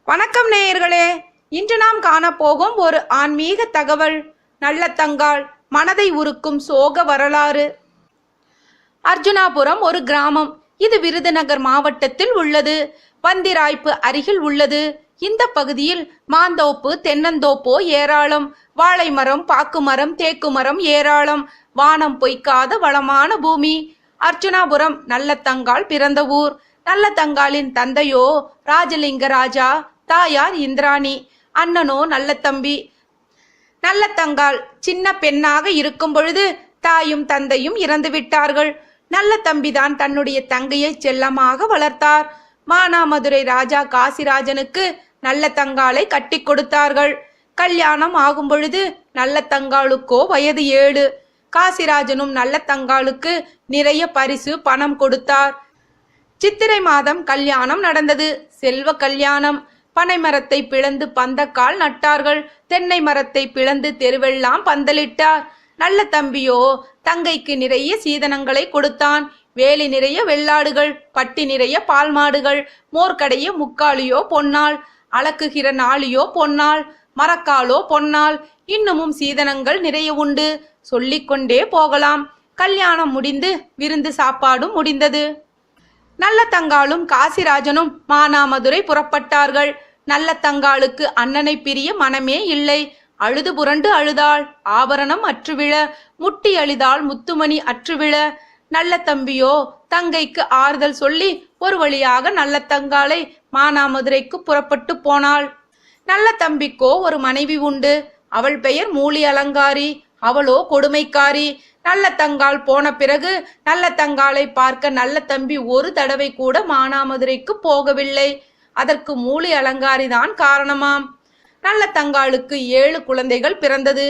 வணக்கம் நேயர்களே. இன்று நாம் காணப்போகும் ஒரு ஆன்மீக தகவல். நல்லதங்காள் மனதை உருக்கும் சோக வரலாறு. அர்ஜுனாபுரம் ஒரு கிராமம். இது விருதுநகர் மாவட்டத்தில் உள்ளது. வந்திராய்ப்பு அருகில் உள்ளது. இந்த பகுதியில் மாந்தோப்பு தென்னந்தோப்போ ஏராளம். வாழை மரம், பாக்கு மரம், தேக்கு மரம் ஏராளம். வானம் பொய்க்காத வளமான பூமி. அர்ஜுனாபுரம் நல்லதங்காள் பிறந்த ஊர். நல்லதங்காளின் தந்தையோ ராஜலிங்க ராஜா, தாயார் இந்திராணி, அண்ணனோ நல்லதம்பி. நல்லதங்காள் சின்ன பெண்ணாக இருக்கும் பொழுது தாயும் தந்தையும் இறந்து விட்டார்கள். நல்லதம்பிதான் தன்னுடைய தங்கையை செல்லமாக வளர்த்தார். மானாமதுரை ராஜா காசிராஜனுக்கு நல்லதங்காளை கட்டி கொடுத்தார்கள். கல்யாணம் ஆகும் பொழுது நல்லதங்காளுக்கோ வயது 7. காசிராஜனும் நல்லதங்காளுக்கு நிறைய பரிசு பணம் கொடுத்தார். சித்திரை மாதம் கல்யாணம் நடந்தது. செல்வ கல்யாணம். பனை மரத்தை பிளந்து பந்தக்கால் நட்டார்கள். தென்னை மரத்தை பிளந்து தெருவெல்லாம் பந்தலிட்டார். நல்லதம்பியோ தங்கைக்கு நிறைய சீதனங்களை கொடுத்தான். வேலி நிறைய வெள்ளாடுகள், பட்டி நிறைய பால் மாடுகள், மோர்க்கடைய முக்காலியோ பொன்னாள், அளக்குகிற நாளியோ பொன்னாள், மரக்காலோ பொன்னாள், இன்னமும் சீதனங்கள் நிறைய உண்டு. சொல்லிக்கொண்டே போகலாம். கல்யாணம் முடிந்து விருந்து சாப்பாடும் முடிந்தது. நல்லதங்காளும் காசிராஜனும் மானாமதுரை புறப்பட்டார்கள். நல்லதங்காளுக்கு அண்ணனை பிரிய மனமே இல்லை. அழுது புரண்டு அழுதாள். ஆபரணம் அற்றுவிழ, முட்டி அழிதாள் முத்துமணி அற்றுவிழ. நல்லதம்பியோ தங்கைக்கு ஆறுதல் சொல்லி ஒரு வழியாக நல்லதங்காளை மானாமதுரைக்கு புறப்பட்டு போனாள். நல்லதம்பிக்கோ ஒரு மனைவி உண்டு. அவள் பெயர் மூலி அலங்காரி. அவளோ கொடுமைக்காரி. நல்லதங்காள் போன பிறகு நல்லதங்காளை பார்க்க நல்லதம்பி ஒரு தடவை கூட மானாமதுரைக்கு போகவில்லை. அதற்கு மூலி அலங்காரிதான் காரணமாம். நல்லதங்காளுக்கு 7 குழந்தைகள் பிறந்தது.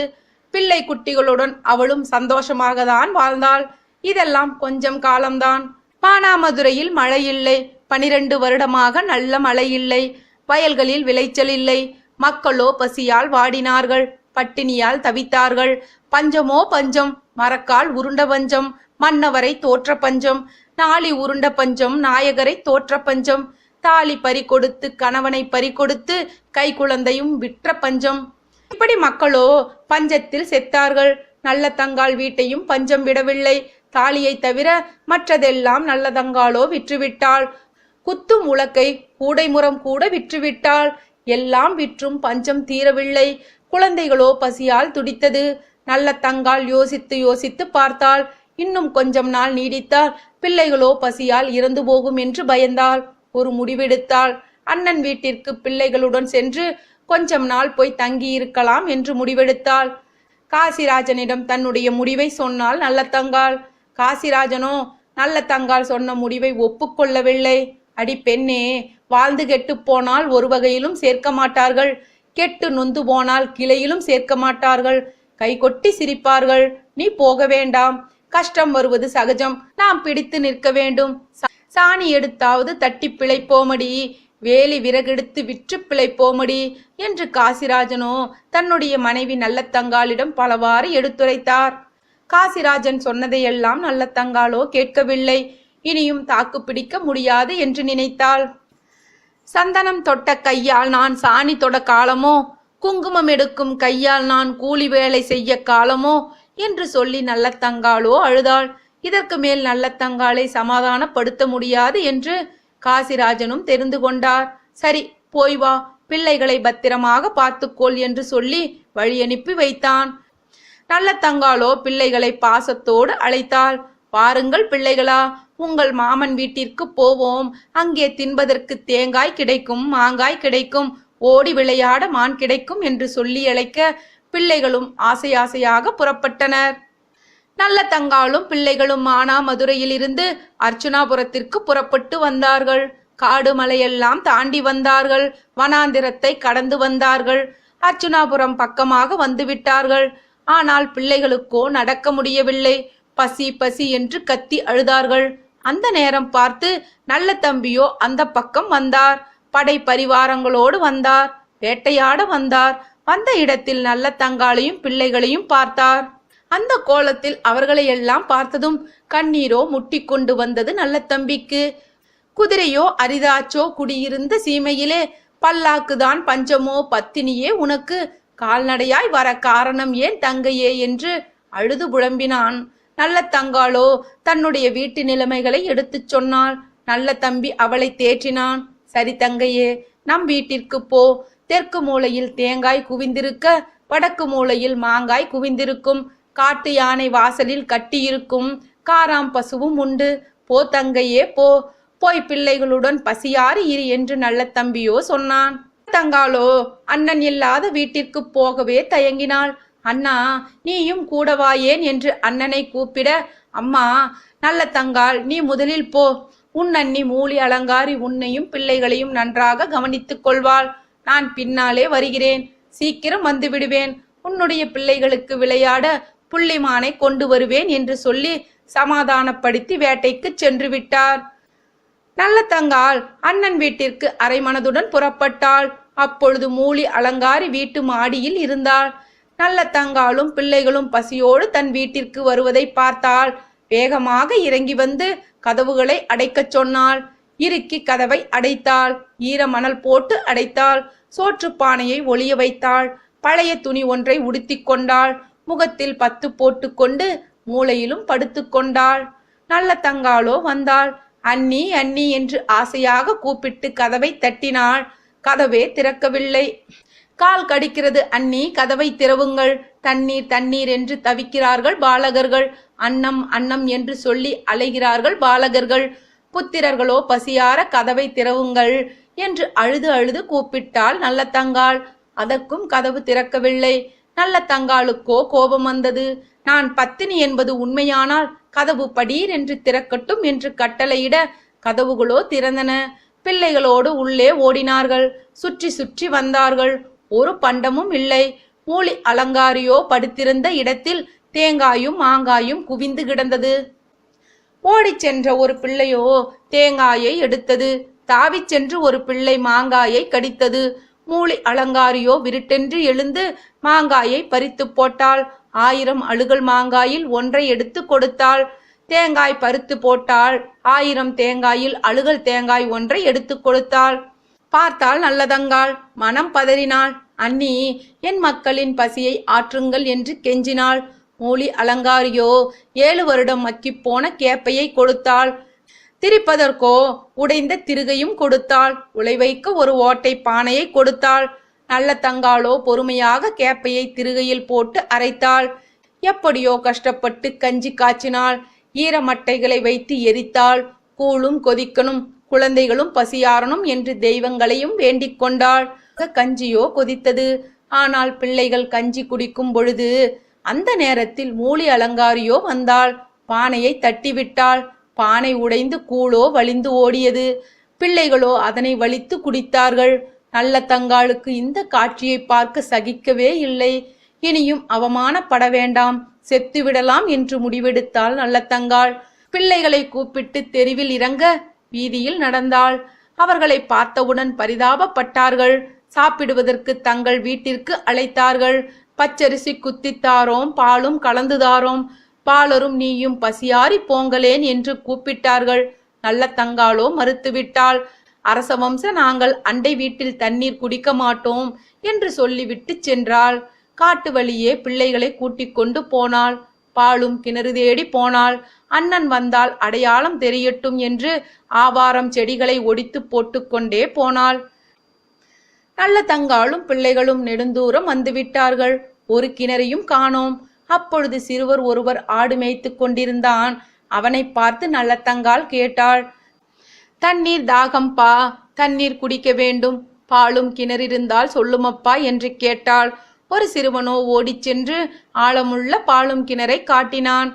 பிள்ளை குட்டிகளுடன் அவளும் சந்தோஷமாக தான் வாழ்ந்தாள். இதெல்லாம் கொஞ்சம் காலம்தான். மானாமதுரையில் மழை இல்லை. 12 வருடமாக நல்ல மழை இல்லை. வயல்களில் விளைச்சல் இல்லை. மக்களோ பசியால் வாடினார்கள். பட்டினியால் தவித்தார்கள். பஞ்சமோ பஞ்சம். மரக்கால் உருண்ட பஞ்சம், மன்னவரை தோற்ற பஞ்சம். நாளி உருண்ட பஞ்சம், நாயகரை தோற்ற பஞ்சம். தாலி பறி கொடுத்து கணவனை பறி கொடுத்து கை குழந்தையும் விற்ற பஞ்சம். இப்படி மக்களோ பஞ்சத்தில் செத்தார்கள். நல்லதங்காள் வீட்டையும் பஞ்சம் விடவில்லை. தாலியை தவிர மற்றதெல்லாம் நல்லதங்காளோ விற்றுவிட்டாள். குத்தும் உலக்கை கூடைமுறம் கூட விற்றுவிட்டாள். எல்லாம் விற்றும் பஞ்சம் தீரவில்லை. குழந்தைகளோ பசியால் துடித்தது. நல்லதங்காள் யோசித்து யோசித்து பார்த்தாள். இன்னும் கொஞ்சம் நாள் நீடித்தால் பிள்ளைகளோ பசியால் இறந்து போகும் என்று பயந்தாள். ஒரு முடிவெடுத்தாள். அண்ணன் வீட்டிற்கு பிள்ளைகளுடன் சென்று கொஞ்சம் நாள் போய் தங்கி இருக்கலாம் என்று முடிவெடுத்தாள். காசிராஜனிடம் தன்னுடைய முடிவை சொன்னாள் நல்லதங்காள். காசிராஜனோ நல்லதங்காள் சொன்ன முடிவை ஒப்புக்கொள்ளவில்லை. அடி பெண்ணே, வாழ்ந்து கெட்டு போனால் ஒரு வகையிலும் சேர்க்க மாட்டார்கள். கெட்டு நொந்து போனால் கிளையிலும் சேர்க்க மாட்டார்கள். கை கொட்டி சிரிப்பார்கள். நீ போக வேண்டாம். கஷ்டம் வருவது சகஜம். நாம் பிடித்து நிற்க வேண்டும். சாணி எடுத்தாவது தட்டி பிழைப்போமடி, வேலி விறகெடுத்து விற்று பிழைப்போமடி என்று காசிராஜனோ தன்னுடைய மனைவி நல்லதங்காளிடம் பலவாறு எடுத்துரைத்தார். காசிராஜன் சொன்னதையெல்லாம் நல்லதங்காளோ கேட்கவில்லை. இனியும் தாக்கு பிடிக்க முடியாது என்று நினைத்தாள். சந்தனம் தொட்ட கையால் நான் சாணி தொட காலமோ, குங்குமம் எடுக்கும் கையால் நான் கூலி வேலை செய்ய காலமோ என்று சொல்லி நல்லதங்காளோ அழுதாள். இதற்கு மேல் நல்லதங்காளை சமாதானப்படுத்த முடியாது என்று காசிராஜனும் தெரிந்து கொண்டார். சரி, போய் வா, பிள்ளைகளை பத்திரமாக பார்த்துக்கொள் என்று சொல்லி வழி அனுப்பி வைத்தான். நல்லதங்காளோ பிள்ளைகளை பாசத்தோடு அழைத்தாள். பாருங்கள் பிள்ளைகளா, உங்கள் மாமன் வீட்டிற்கு போவோம். அங்கே தின்பதற்கு தேங்காய் கிடைக்கும், மாங்காய் கிடைக்கும், ஓடி விளையாட மான் கிடைக்கும் என்று சொல்லி அழைக்க பிள்ளைகளும் ஆசை ஆசையாக புறப்பட்டனர். நல்லதங்காளும் பிள்ளைகளும் மானாமதுரையில் இருந்து அர்ச்சுனாபுரத்திற்கு புறப்பட்டு வந்தார்கள். காடு மலையெல்லாம் தாண்டி வந்தார்கள். வனாந்திரத்தை கடந்து வந்தார்கள். அர்ச்சுனாபுரம் பக்கமாக வந்து விட்டார்கள். ஆனால் பிள்ளைகளுக்கோ நடக்க முடியவில்லை. பசி பசி என்று கத்தி அழுதார்கள். அந்த நேரம் பார்த்து நல்லதம்பியோ அந்த பக்கம் வந்தார். படை பரிவாரங்களோடு வந்தார். வேட்டையாட வந்தார். வந்த இடத்தில் நல்லதங்காளையும் பிள்ளைகளையும் பார்த்தார். அந்த கோலத்தில் அவர்களை எல்லாம் பார்த்ததும் கண்ணீரோ முட்டி கொண்டு வந்தது நல்லதம்பிக்கு. குதிரையோ அரிதாச்சோ குடியிருந்த சீமையிலே பல்லாக்குதான் பஞ்சமோ பத்தினியே உனக்கு, கால்நடையாய் வர காரணம் ஏன் தங்கையே என்று அழுது புலம்பினான். நல்ல தங்காளோ தன்னுடைய வீட்டு நிலைமைகளை எடுத்துச் சொன்னாள். நல்ல தம்பி அவளை தேற்றினான். சரி தங்கையே, நம் வீட்டிற்கு போ. தெற்கு மூலையில் தேங்காய் குவிந்திருக்க, வடக்கு மூலையில் மாங்காய் குவிந்திருக்கும். காட்டு யானை வாசலில் கட்டியிருக்கும் காராம் பசுவும் உண்டு. போ தங்கையே போ, போய் பிள்ளைகளுடன் பசியாறு இரு என்று நல்ல தம்பியோ சொன்னான். தங்காளோ அண்ணன் இல்லாத வீட்டிற்கு போகவே தயங்கினாள். அண்ணா நீயும் கூடவாயேன் என்று அண்ணனை கூப்பிட, அம்மா நல்ல தங்காள் நீ முதலில் போ, உன் அண்ணி மூலி அலங்காரி உன்னையும் பிள்ளைகளையும் நன்றாக கவனித்துக் கொள்வாள். நான் பின்னாலே வருகிறேன், சீக்கிரம் வந்து விடுவேன். உன்னுடைய பிள்ளைகளுக்கு விளையாட புள்ளிமானை கொண்டு வருவேன் என்று சொல்லி சமாதானப்படுத்தி வேட்டைக்கு சென்று விட்டார். நல்ல தங்காள் அண்ணன் வீட்டிற்கு அரை மனதுடன் புறப்பட்டாள். அப்பொழுது மூலி அலங்காரி வீட்டு மாடியில் இருந்தாள். நல்ல தங்காளும் பிள்ளைகளும் பசியோடு தன் வீட்டிற்கு வருவதை பார்த்தாள். வேகமாக இறங்கி வந்து கதவுகளை அடைக்கச் சொன்னாள். இறுக்கி கதவை அடைத்தாள். ஈர மணல் போட்டு அடைத்தாள். சோற்றுப்பானையை ஒளிய வைத்தாள். பழைய துணி ஒன்றை உடுத்தி கொண்டாள். முகத்தில் பத்து போட்டு கொண்டு மூளையிலும் படுத்து கொண்டாள். நல்ல தங்காளோ வந்தாள். அண்ணி அண்ணி என்று ஆசையாக கூப்பிட்டு கதவை தட்டினாள். கதவே திறக்கவில்லை. கால் கடிக்கிறது அண்ணி, கதவை திறவுங்கள். தண்ணீர் தண்ணீர் என்று தவிக்கிறார்கள் பாலகர்கள். அன்னம் அன்னம் என்று சொல்லி அலைகிறார்கள் பாலகர்கள். புத்திரர்களோ பசியார கதவை திறவுங்கள் என்று அழுது அழுது கூப்பிட்டாள் நல்ல தங்காள். அதற்கும் கதவு திறக்கவில்லை. நல்ல தங்காளுக்கோ கோபம் வந்தது. நான் பத்தினி என்பது உண்மையானால் கதவு படீர் என்று திறக்கட்டும் என்று கட்டளையிட கதவுகளோ திறந்தன. பிள்ளைகளோடு உள்ளே ஓடினார்கள். சுற்றி சுற்றி வந்தார்கள். ஒரு பண்டமும் இல்லை. மூலி அலங்காரியோ படுத்திருந்த இடத்தில் தேங்காயும் மாங்காயும் குவிந்து கிடந்தது. ஓடிச் சென்ற ஒரு பிள்ளையோ தேங்காயை எடுத்தது. தாவிச் சென்று ஒரு பிள்ளை மாங்காயை கடித்தது. மூலி அலங்காரியோ விருட்டென்று எழுந்து மாங்காயை பறித்து போட்டாள். 1000 அழுகல் மாங்காயில் ஒன்றை எடுத்து கொடுத்தாள். தேங்காய் பறித்து போட்டாள். 1000 தேங்காயில் அழுகல் தேங்காய் ஒன்றை எடுத்து கொடுத்தாள். பார்த்தாள் நல்லதங்காள். மனம் பதறினாள். அண்ணி என் மக்களின் பசியை ஆற்றுங்கள் என்று கெஞ்சினாள். மூலி அலங்காரியோ 7 வருடம் மக்கிப் போன கேப்பையை கொடுத்தாள். திரிப்பதற்கோ உடைந்த திருகையும் கொடுத்தாள். உலை வைக்க ஒரு ஓட்டை பானையை கொடுத்தாள். நல்ல தங்காளோ பொறுமையாக கேப்பையை திருகையில் போட்டு அரைத்தாள். எப்படியோ கஷ்டப்பட்டு கஞ்சி காய்ச்சினாள். ஈரமட்டைகளை வைத்து எரித்தாள். கூழும் கொதிக்கணும், குழந்தைகளும் பசியாறணும் என்று தெய்வங்களையும் வேண்டிக் கொண்டாள். கஞ்சியோ கொதித்தது. ஆனால் பிள்ளைகள் கஞ்சி குடிக்கும் பொழுது அந்த நேரத்தில் மூலி அலங்காரியோ வந்தாள். பானையை தட்டிவிட்டாள். பானை உடைந்து கூழோ வழிந்து ஓடியது. பிள்ளைகளோ அதனை வலித்து குடித்தார்கள். நல்ல தங்காளுக்கு இந்த காட்சியை பார்க்க சகிக்கவே இல்லை. இனியும் அவமானப்பட வேண்டாம், செத்து விடலாம் என்று முடிவெடுத்தாள் நல்ல தங்காள். பிள்ளைகளை கூப்பிட்டு தெருவில் இறங்க வீதியில் நடந்தாள். அவர்களை பார்த்தவுடன் பரிதாபப்பட்டார்கள். சாப்பிடுவதற்கு தங்கள் வீட்டிற்கு அழைத்தார்கள். பச்சரிசி குத்தித்தாரோம், பாலும் கலந்துதாரோம், பாலரும் நீயும் பசியாரி போங்களேன் என்று கூப்பிட்டார்கள். நல்ல தங்காளோ மறுத்துவிட்டாள். அரசவம்ச நாங்கள் அண்டை வீட்டில் தண்ணீர் குடிக்க மாட்டோம் என்று சொல்லிவிட்டு சென்றாள். காட்டு வழியே பிள்ளைகளை கூட்டிக் கொண்டு போனாள். பாலும் கிணறு தேடி போனாள். அண்ணன் வந்தால் அடையாளம் தெரியட்டும் என்று ஆவாரம் செடிகளை ஒடித்து போட்டுக்கொண்டே போனாள். நல்ல தங்காளும் பிள்ளைகளும் நெடுந்தூரம் வந்துவிட்டார்கள். ஒரு கிணறையும் காணோம். அப்பொழுது சிறுவர் ஒருவர் ஆடு மேய்த்து கொண்டிருந்தான். அவனை பார்த்து நல்ல தங்காள் கேட்டாள். தண்ணீர் தாகம்பா, தண்ணீர் குடிக்க வேண்டும், பாலும் கிணறிருந்தால் சொல்லுமப்பா என்று கேட்டாள். ஒரு சிறுவனோ ஓடிச் சென்று ஆழமுள்ள பாலும் கிணறை காட்டினான்.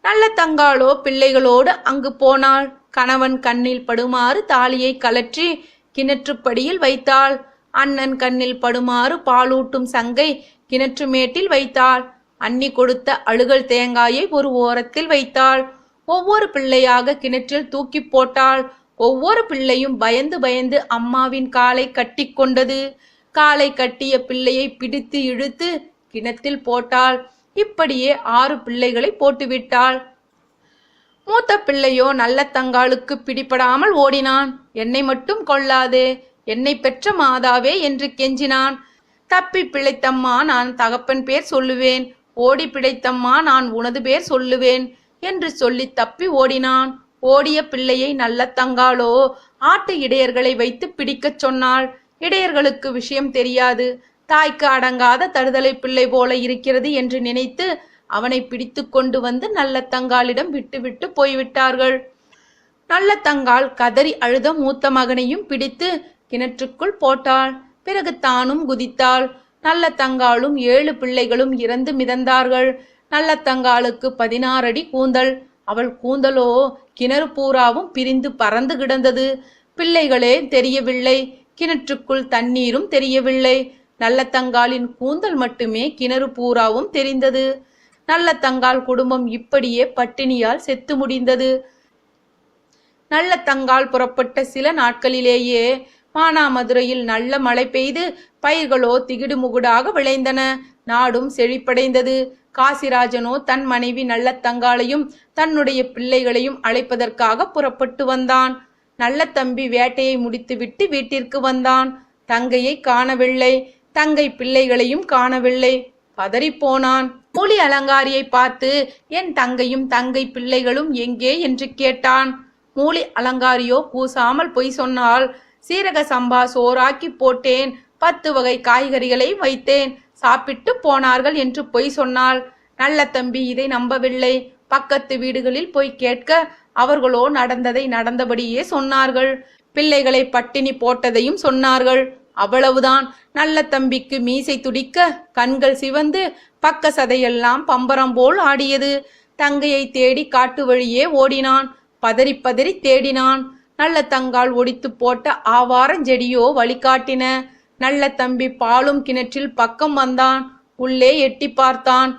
நல்ல தங்காளோ பிள்ளைகளோடு அங்கு போனாள். கணவன் கண்ணில் படுமாறு தாலியை கலற்றி கிணற்றுப்படியில் வைத்தாள். அண்ணன் கண்ணில் படுமாறு பாலூட்டும் சங்கை கிணற்று மேட்டில் வைத்தாள். அண்ணி கொடுத்த அழுகல் தேங்காயை ஒரு ஓரத்தில் வைத்தாள். ஒவ்வொரு பிள்ளையாக கிணற்றில் தூக்கி போட்டாள். ஒவ்வொரு பிள்ளையும் பயந்து பயந்து அம்மாவின் காலை கட்டி கொண்டது. காலை கட்டிய பிள்ளையை பிடித்து இழுத்து கிணத்தில் போட்டாள். இப்படியே 6 பிள்ளைகளை போட்டுவிட்டாள். மூத்த பிள்ளையோ நல்ல தங்காளுக்கு பிடிபடாமல் ஓடினான். என்னை மட்டும் கொல்லாதே, என்னை பெற்ற மாதாவே என்று கெஞ்சினான். தப்பி பிழைத்தம்மா நான் தகப்பன் பேர் சொல்லுவேன், ஓடி பிழைத்தம்மா நான் உனது பேர் சொல்லுவேன் என்று சொல்லி தப்பி ஓடினான். ஓடிய பிள்ளையை நல்ல தங்காளோ ஆட்டு இடையர்களை வைத்து பிடிக்கச் சொன்னாள். இடையர்களுக்கு விஷயம் தெரியாது. தாய்க்கு அடங்காத தருதலை பிள்ளை போல இருக்கிறது என்று நினைத்து அவனை பிடித்து கொண்டு வந்து நல்ல தங்காளிடம் விட்டு போய்விட்டார்கள். நல்ல தங்காள் கதறி அழுத மூத்த மகனையும் பிடித்து கிணற்றுக்குள் போட்டாள். பிறகு தானும் குதித்தாள். நல்ல தங்காளும் 7 பிள்ளைகளும் இறந்து மிதந்தார்கள். நல்ல தங்காளுக்கு 16 அடி கூந்தல். அவள் கூந்தலோ கிணறு பூராவும் பிரிந்து பறந்து கிடந்தது. பிள்ளைகளே தெரியவில்லை, கிணற்றுக்குள் தண்ணீரும் தெரியவில்லை. நல்ல தங்காளின் கூந்தல் மட்டுமே கிணறு பூராவும் தெரிந்தது. நல்ல தங்காள் குடும்பம் இப்படியே பட்டினியால் செத்து முடிந்தது. நல்ல தங்காள் புறப்பட்ட சில நாட்களிலேயே மானாமதுரையில் நல்ல மழை பெய்து பயிர்களோ திகிடு முகுடாக விளைந்தன. நாடும் செழிப்படைந்தது. காசிராஜனோ தன் மனைவி நல்ல தங்காளையும் தன்னுடைய பிள்ளைகளையும் அழைப்பதற்காக புறப்பட்டு வந்தான். நல்ல தம்பி வேட்டையை முடித்துவிட்டு வீட்டிற்கு வந்தான். தங்கையை காணவில்லை, தங்கை பிள்ளைகளையும் காணவில்லை. பதறிப்போனான். மூலி அலங்காரியை பார்த்து என் தங்கையும் தங்கை பிள்ளைகளும் எங்கே என்று கேட்டான். மூலி அலங்காரியோ கூசாமல் பொய் சொன்னால், சீரக சம்பா சோறாக்கி போட்டேன், 10 வகை காய்கறிகளை வைத்தேன், சாப்பிட்டு போனார்கள் என்று பொய் சொன்னாள். நல்ல தம்பி இதை நம்பவில்லை. பக்கத்து வீடுகளில் போய் கேட்க அவர்களோ நடந்ததை நடந்தபடியே சொன்னார்கள். பிள்ளைகளை பட்டினி போட்டதையும் சொன்னார்கள். அவ்வளவுதான். நல்ல தம்பிக்கு மீசை துடிக்க, கண்கள் சிவந்து, பக்க சதையெல்லாம் பம்பரம் போல் ஆடியது. தங்கையை தேடி காட்டு வழியே ஓடினான். பதறி பதறி தேடினான். நல்ல தங்காள் ஒடித்து போட்ட ஆவாரஞ்செடியோ வழிகாட்டின. நல்ல தம்பி பாலும் கிணற்றில் பக்கம் வந்தான். உள்ளே எட்டி பார்த்தான்.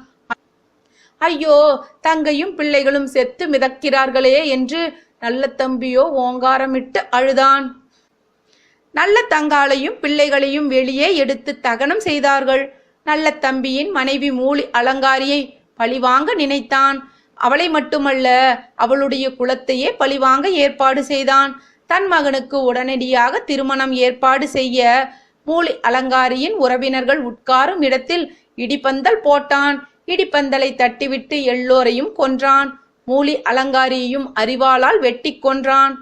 ஐயோ, தங்கையும் பிள்ளைகளும் செத்து மிதக்கிறார்களே என்று நல்ல தம்பியோ ஓங்காரமிட்டு அழுதான். நல்ல தங்காளையும் பிள்ளைகளையும் வெளியே எடுத்து தகனம் செய்தார்கள். நல்ல தம்பியின் மனைவி மூலி அலங்காரியை பழிவாங்க நினைத்தான். அவளை மட்டுமல்ல, அவளுடைய குலத்தையே பழிவாங்க ஏற்பாடு செய்தான். தன் மகனுக்கு உடனடியாக திருமணம் ஏற்பாடு செய்ய மூலி அலங்காரியின் உறவினர்கள் உட்காரும் இடத்தில் இடிபந்தல் போட்டான். இடிபந்தலை தட்டிவிட்டு எல்லோரையும் கொன்றான். மூலி அலங்காரியையும் அரிவாளால் வெட்டி கொன்றான்.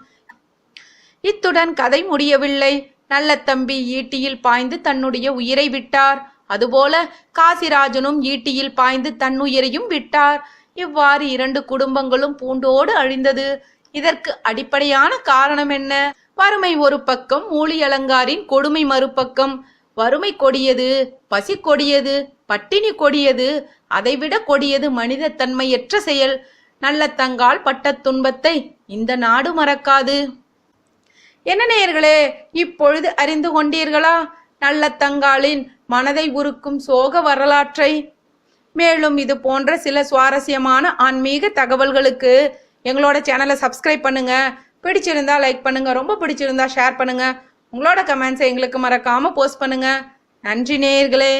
இத்துடன் கதை முடியவில்லை. நல்ல தம்பி ஈட்டியில் பாய்ந்து தன்னுடைய உயிரை விட்டார். அதுபோல காசிராஜனும் ஈட்டியில் பாய்ந்து தன்னுயிரையும் விட்டார். இவ்வாறு 2 குடும்பங்களும் பூண்டோடு அழிந்தது. இதற்கு அடிப்படையான காரணம் என்ன? வறுமை ஒரு பக்கம், மூலி அலங்காரின் கொடுமை மறுபக்கம். வறுமை கொடியது, பசி கொடியது, பட்டினி கொடியது, அதைவிட கொடியது மனித தன்மையற்ற செயல். நல்ல தங்காள் பட்ட துன்பத்தை இந்த நாடு மறக்காது. என்ன நேயர்களே, இப்பொழுது அறிந்து கொண்டீர்களா நல்ல தங்காளின் மனதை உருக்கும் சோக வரலாற்றை? மேலும் இது போன்ற சில சுவாரஸ்யமான ஆன்மீக தகவல்களுக்கு எங்களோட சேனலை சப்ஸ்கிரைப் பண்ணுங்க. பிடிச்சிருந்தா லைக் பண்ணுங்க, ரொம்ப பிடிச்சிருந்தா ஷேர் பண்ணுங்க. உங்களோட கமெண்ட்ஸை எங்களுக்கு மறக்காம போஸ்ட் பண்ணுங்க. நன்றி நேயர்களே.